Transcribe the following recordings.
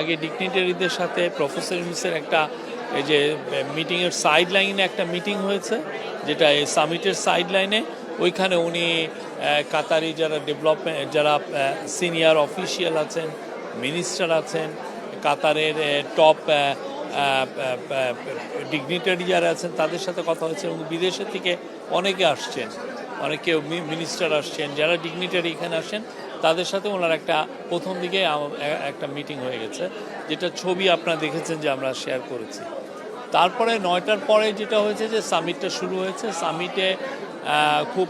আগে ডিগনিটারিদের সাথে প্রফেসর ইউনূসের একটা এই যে মিটিংয়ের সাইড লাইনে একটা মিটিং হয়েছে, যেটা এই সামিটের সাইড লাইনে। ওইখানে উনি কাতারি যারা ডেভেলপমেন্ট, যারা সিনিয়র অফিসিয়াল আছেন, মিনিস্টার আছেন, কাতারের টপ ডিগনিটারি যারা আছেন তাদের সাথে কথা হচ্ছে, এবং বিদেশের থেকে অনেকে আসছেন, অনেকে মিনিস্টার আসছেন, যারা ডিগনিটারি এখানে আসেন তাদের সাথে ওনার একটা প্রথম দিকে একটা মিটিং হয়ে গেছে, যেটা ছবি আপনারা দেখেছেন যে আমরা শেয়ার করেছি। তারপরে 9টার পরে যেটা হয়েছে যে সামিটটা শুরু হয়েছে। সামিটে খুব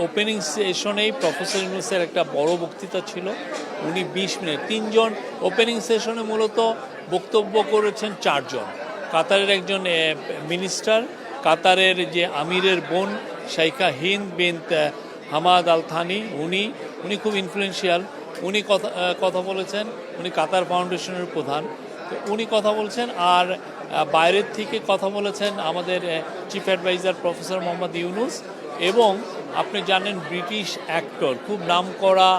ওপেনিং সেশনেই প্রফেসর ইউনূসের একটা বড় বক্তৃতা ছিল। উনি 20 মিনিট, 3জন ওপেনিং সেশনে মূলত বক্তব্য করেছেন 4 জন। কাতারের একজন মিনিস্টার, কাতারের যে আমিরের বোন শাইখা হিন্দ বিনত হামাদ আল থানি, উনি খুব ইনফ্লুয়েন্সিয়াল। উনি কথা বলেছেন। উনি কাতার ফাউন্ডেশনের প্রধান, তো উনি কথা বলছেন। আর বাইরের থেকে কথা বলেছেন আমাদের chief adviser professor Muhammad Yunus, এবং আপনি জানেন ব্রিটিশ অ্যাক্টর, খুব নামকরা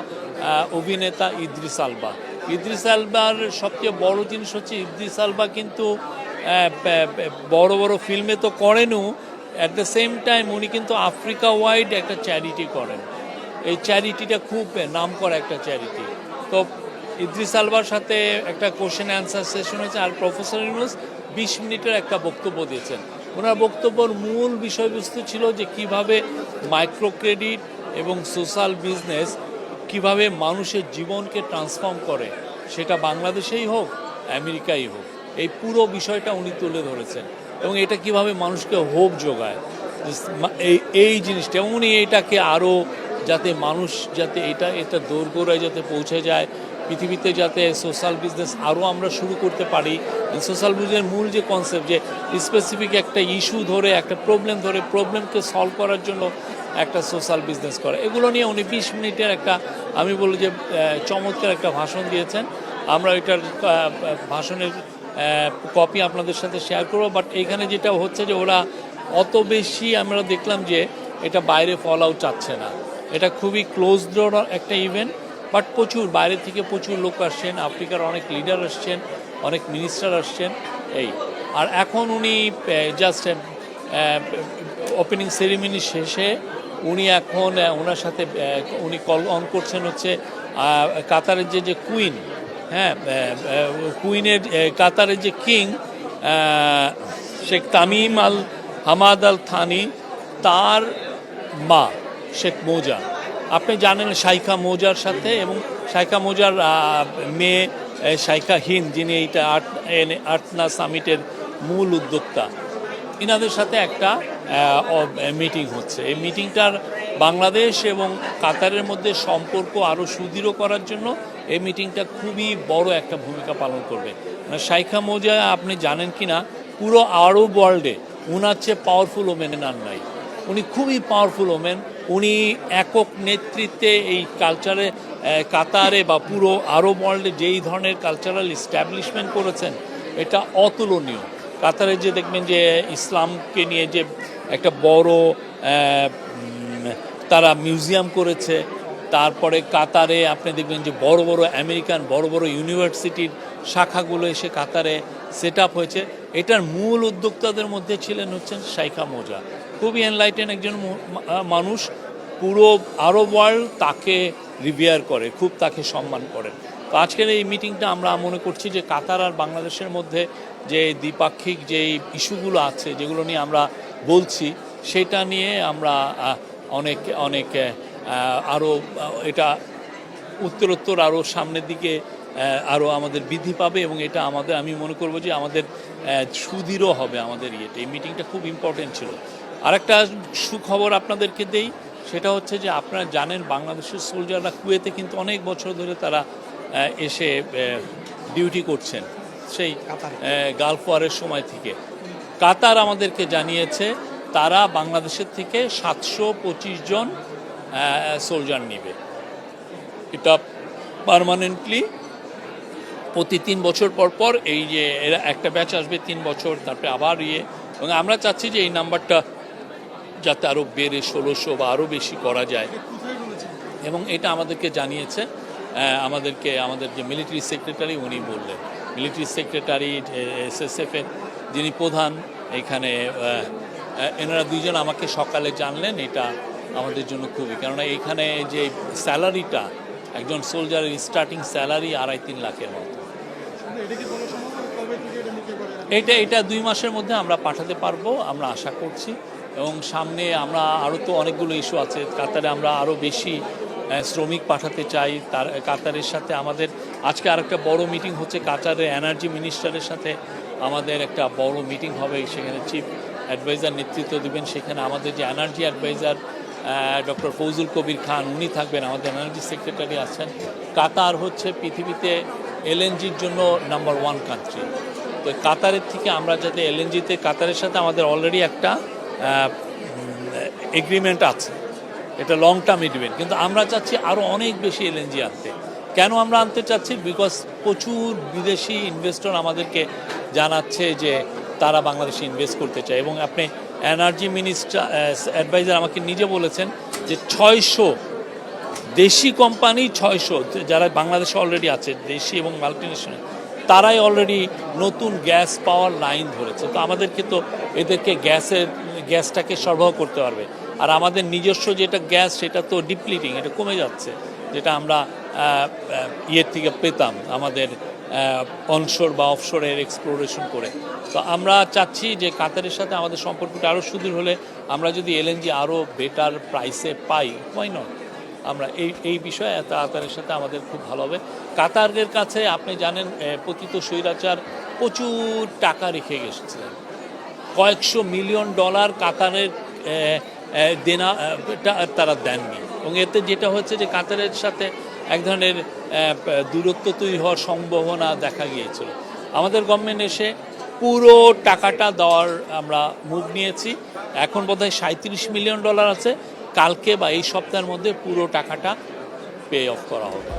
অভিনেতা ইদ্রিস আলবা। ইদ্রিস আলবার সবচেয়ে বড় জিনিস হচ্ছে ইদ্রিস আলবা কিন্তু বড় বড় ফিল্মে তো করেনও, অ্যাট দ্য সেম টাইম উনি কিন্তু আফ্রিকা ওয়াইড একটা চ্যারিটি করেন। এই চ্যারিটিটা খুব নামকরা একটা চ্যারিটি। তো ইদ্রিস আলবার সাথে একটা কোশ্চেন অ্যান্সার সেশন হয়েছে, আর প্রফেসর ইউনূস 20 মিনিটের একটা বক্তব্য দিয়েছেন। ওনার বক্তব্যর মূল বিষয়বস্তু ছিল যে কিভাবে মাইক্রো ক্রেডিট এবং সোশ্যাল বিজনেস কিভাবে মানুষের জীবনকে ট্রান্সফর্ম করে, সেটা বাংলাদেশেই হোক আমেরিকাই হোক, এই পুরো বিষয়টা উনি তুলে ধরেছেন, এবং এটা কিভাবে মানুষকে হোপ যোগায় এই জিনিসটা। উনি এটাকে আরও যাতে মানুষ যাতে এটা দোরগোড়ায় যাতে পৌঁছে যায় পৃথিবীতে, যাতে সোশ্যাল বিজনেস আরও আমরা শুরু করতে পারি। সোশ্যাল বিজনেসের মূল যে কনসেপ্ট, যে স্পেসিফিক একটা ইস্যু ধরে, একটা প্রবলেম ধরে, প্রবলেমকে সলভ করার জন্য একটা সোশ্যাল বিজনেস করা, এগুলো নিয়ে উনি 20 মিনিটের একটা, আমি বলি যে চমৎকার একটা ভাষণ দিয়েছেন। আমরা এটার ভাষণের কপি আপনাদের সাথে শেয়ার করবো। বাট এইখানে যেটা হচ্ছে যে ওরা অত বেশি আমরা দেখলাম যে এটা বাইরে ফল আউট চাচ্ছে না। এটা খুবই ক্লোজ ডোর একটা ইভেন্ট, বাট প্রচুর বাইরে থেকে প্রচুর লোক আসছেন, আফ্রিকার অনেক লিডার আসছেন, অনেক মিনিস্টার আসছেন। এই আর এখন উনি জাস্ট ওপেনিং সেরিমনি শেষে উনি এখন ওনার সাথে উনি কল অন করছেন হচ্ছে কাতারের যে কুইন, হ্যাঁ কুইনের, কাতারের যে কিং শেখ তামিম আল হামাদ আল থানি, তার মা শেখ মৌজা, আপনি জানেন শাইখা মৌজার সাথে, এবং শাইখা মৌজার মেয়ে শাইখা হিন্দ, যিনি এইটা আর্টনা সামিটের মূল উদ্যোক্তা, ইনাদের সাথে একটা মিটিং হচ্ছে। এই মিটিংটার বাংলাদেশ এবং কাতারের মধ্যে সম্পর্ক আরও সুদৃঢ় করার জন্য এই মিটিংটা খুবই বড় একটা ভূমিকা পালন করবে। শাইখা মৌজা আপনি জানেন কি না, পুরো আরব ওয়ার্ল্ডে উনার চেয়ে পাওয়ারফুল ওমেন আর নাই। উনি খুবই পাওয়ারফুল ওমেন। উনি একক নেতৃত্বে এই কালচারে কাতারে বা পুরো আরব ওয়ার্ল্ডে যেই ধরনের কালচারাল এস্টাবলিশমেন্ট করেছেন, এটা অতুলনীয়। কাতারে যে দেখবেন যে ইসলামকে নিয়ে যে একটা বড় তারা মিউজিয়াম করেছে, তারপরে কাতারে আপনি দেখবেন যে বড় বড় আমেরিকান বড় বড় ইউনিভার্সিটির শাখাগুলো এসে কাতারে সেট আপ হয়েছে। এটার মূল উদ্যোক্তাদের মধ্যে হচ্ছেন শাইখা মৌজা। খুবই এনলাইটেন একজন মানুষ, পুরো আরব ওয়ার্ল্ড তাকে রিভিয়ার করে, খুব তাকে সম্মান করেন। তো আজকের এই মিটিংটা আমরা মনে করছি যে কাতার আর বাংলাদেশের মধ্যে যে দ্বিপাক্ষিক যে ইস্যুগুলো আছে, যেগুলো নিয়ে আমরা বলছি, সেটা নিয়ে আমরা অনেক আরও এটা উত্তরোত্তর আরও সামনের দিকে আরও আমাদের বৃদ্ধি পাবে, এবং এটা আমাদের, আমি মনে করব যে আমাদের সুদৃঢ় হবে আমাদের ইয়েটা। এই মিটিংটা খুব ইম্পর্টেন্ট ছিল। আরেকটা সুখবর আপনাদেরকে দেই, সেটা হচ্ছে যে আপনারা জানেন বাংলাদেশের সোলজাররা কুয়েতে কিন্তু অনেক বছর ধরে তারা এসে ডিউটি করছেন, সেই গালফ ওয়ারের সময় থেকে। কাতার আমাদেরকে জানিয়েছে তারা বাংলাদেশের থেকে 725 জন সোলজার নেবে। এটা পার্মানেন্টলি প্রতি 3 বছর পর পর এই যে এরা একটা ব্যাচ আসবে 3 বছর, তারপরে আবার এবং আমরা চাচ্ছি যে এই নাম্বারটা যাতে আরও বেড়ে 1600 বা আরও বেশি করা যায়। এবং এটা আমাদেরকে জানিয়েছে আমাদের যে মিলিটারি সেক্রেটারি, উনি বললেন। মিলিটারি সেক্রেটারি SSF এর যিনি প্রধান এখানে এনারা দুইজন আমাকে সকালে জানলেন। এটা আমাদের জন্য খুবই, কেননা এইখানে যে স্যালারিটা একজন সোলজারের স্টার্টিং স্যালারি 2.5-3 লাখের মতো। এটা 2 মাসের মধ্যে আমরা পাঠাতে পারবো আমরা আশা করছি। এবং সামনে আমরা আরও তো অনেকগুলো ইস্যু আছে। কাতারে আমরা আরও বেশি শ্রমিক পাঠাতে চাই। তার কাতারের সাথে আমাদের আজকে আরেকটা বড় মিটিং হচ্ছে, কাতারের এনার্জি মিনিস্টারের সাথে আমাদের একটা বড় মিটিং হবে। সেখানে চিফ অ্যাডভাইজার নেতৃত্ব দেবেন। সেখানে আমাদের যে energy adviser doctor Fouzul Kabir Khan উনি থাকবেন, আমাদের এনার্জি সেক্রেটারি আছেন। কাতার হচ্ছে পৃথিবীতে LNGর জন্য নাম্বার 1 কান্ট্রি। তো কাতারের থেকে আমরা যাতে LNGতে, কাতারের সাথে আমাদের অলরেডি একটা এগ্রিমেন্ট আছে, এটা লং টার্ম এগ্রিমেন্ট, কিন্তু আমরা চাচ্ছি আরও অনেক বেশি LNG আনতে। কেন আমরা আনতে চাচ্ছি? বিকজ প্রচুর বিদেশি ইনভেস্টর আমাদেরকে জানাচ্ছে যে তারা বাংলাদেশে ইনভেস্ট করতে চায়। এবং আপনি এনার্জি মিনিস্টার অ্যাডভাইজার আমাকে নিজে বলেছেন যে 600 দেশি কোম্পানি, 600 যারা বাংলাদেশে অলরেডি আছে দেশি এবং মাল্টিনেশনাল, তারাই অলরেডি নতুন গ্যাস পাওয়ার লাইন ধরেছে। তো আমাদেরকে তো এদেরকে গ্যাসটাকে সরবরাহ করতে পারবে। আর আমাদের নিজস্ব যেটা গ্যাস সেটা তো ডিপ্লিটিং, এটা কমে যাচ্ছে, যেটা আমরা ইয়ের থেকে পেতাম আমাদের অনশোর বা অফশোরের এক্সপ্লোরেশন করে। তো আমরা চাচ্ছি যে কাতারের সাথে আমাদের সম্পর্কটা আরও সুদৃঢ় হলে আমরা যদি LNG আরও বেটার প্রাইসে পাই, হোয়াই নট। আমরা এই বিষয়ে কাতারের সাথে আমাদের খুব ভালো হবে। কাতারের কাছে আপনি জানেন পতিত স্বৈরাচার প্রচুর টাকা রেখে গেছিলেন, কয়েকশো মিলিয়ন ডলার কাতারের দেনা তারা দেননি। এবং এতে যেটা হচ্ছে যে কাতারের সাথে এক ধরনের দূরত্ব তৈরি হওয়ার সম্ভাবনা দেখা গিয়েছিল। আমাদের গভর্নমেন্ট এসে পুরো টাকাটা দেওয়ার আমরা মুভ নিয়েছি। এখন বোধহয় 37 মিলিয়ন ডলার আছে। কালকে বা এই সপ্তাহের মধ্যে পুরো টাকাটা পে অফ করা হবে।